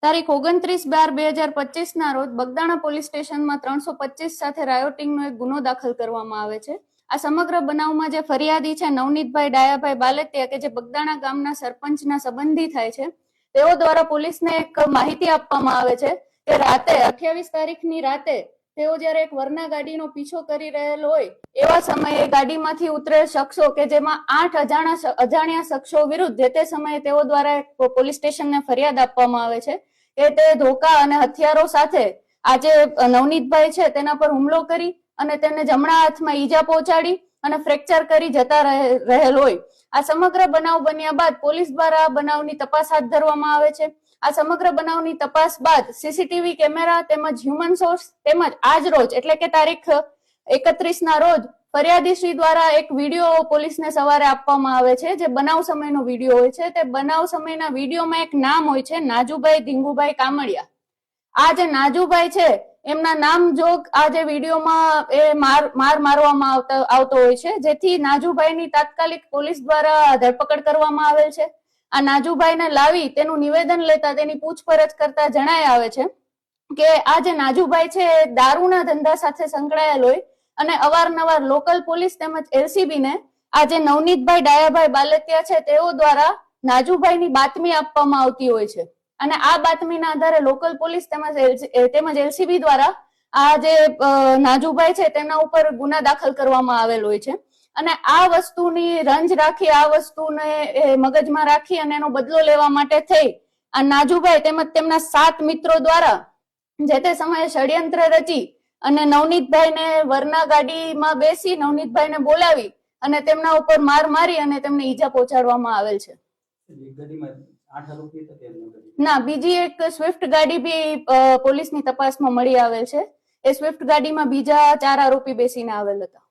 તારીખ 29/12/2025 ના રોજ બગદાણા પોલીસ સ્ટેશનમાં 325 સાથે રાયોટિંગનો એક ગુનો દાખલ કરવામાં આવે છે। આ સમગ્ર બનાવમાં જે ફરિયાદી છે નવનીતભાઈ ડાયાભાઈ બાલેતિયા કે જે બગદાણા ગામના સરપંચના સંબંધી થાય છે, તેઓ દ્વારા પોલીસને એક માહિતી આપવામાં આવે છે કે રાતે 28 તારીખની રાતે તેઓ જ્યારે એક વરના ગાડીનો પીછો કરી રહેલ હોય એવા સમયે ગાડીમાંથી ઉતરેલ શખ્સો કે જેમાં 8 અજાણ્યા શખ્સો વિરુદ્ધ જે તે સમયે તેઓ દ્વારા પોલીસ સ્ટેશનને ફરિયાદ આપવામાં આવે છે કે તે ધોકા અને હથિયારો સાથે આજે નવનીતભાઈ છે તેના પર હુમલો કરી અને તેને જમણા હાથમાં ઈજા પહોંચાડી અને ફ્રેક્ચર કરી જતા રહેલ હોય। આ સમગ્ર બનાવ બન્યા બાદ પોલીસ દ્વારા આ બનાવની તપાસ હાથ ધરવામાં આવે છે। આ સમગ્ર બનાવની તપાસ બાદ સીસીટીવી કેમેરા તેમજ હ્યુમન સોર્સ તેમજ આજ રોજ એટલે કે તારીખ 31 ના રોજ ફરિયાદી શ્રી દ્વારા એક વિડીયો પોલીસને સવારે આપવામાં આવે છે, જે બનાવ સમયનો વિડીયો હોય છે। તે બનાવ સમયના વિડીયોમાં એક નામ હોય છે નાજુભાઈ ધીંગુભાઈ કામડિયા। આ જે નાજુભાઈ છે એમના નામ જોગ આ જે વિડીયોમાં એ મારવામાં આવતો હોય છે, જેથી નાજુભાઈની તાત્કાલિક પોલીસ દ્વારા ધરપકડ કરવામાં આવેલ છે। આ નાજુભાઈને લાવી તેનું નિવેદન લેતા તેની પૂછપરછ કરતા જણાય આવે છે કે આ જે નાજુભાઈ છે એ દારૂના ધંધા સાથે સંકળાયેલ હોય અને અવારનવાર લોકલ પોલીસ તેમજ એલસીબી ને આ જે નવનીતભાઈ ડાયાભાઈ બાલેતિયા છે તેઓ દ્વારા નાજુભાઈની બાતમી આપવામાં આવતી હોય છે અને આ બાતમીના આધારે લોકલ પોલીસ તેમજ એલસીબી દ્વારા આ જે નાજુભાઈ છે તેના ઉપર ગુના દાખલ કરવામાં આવેલ હોય છે અને આ વસ્તુની રંજ રાખી, આ વસ્તુને મગજમાં રાખી અને એનો બદલો લેવા માટે થઈ આ નાજુભાઈ તેમજ તેમના 7 મિત્રો દ્વારા જે તે સમયે ષડયંત્ર રચી અને નવનીતભાઈને વરના ગાડીમાં બેસી નવનીતભાઈને બોલાવી અને તેમના ઉપર માર મારી અને તેમને ઈજા પહોંચાડવામાં આવેલ છે। ના, બીજી એક સ્વિફ્ટ ગાડી બી પોલીસની તપાસમાં મળી આવેલ છે। એ સ્વિફ્ટ ગાડીમાં બીજા 4 આરોપી બેસીને આવેલ હતા।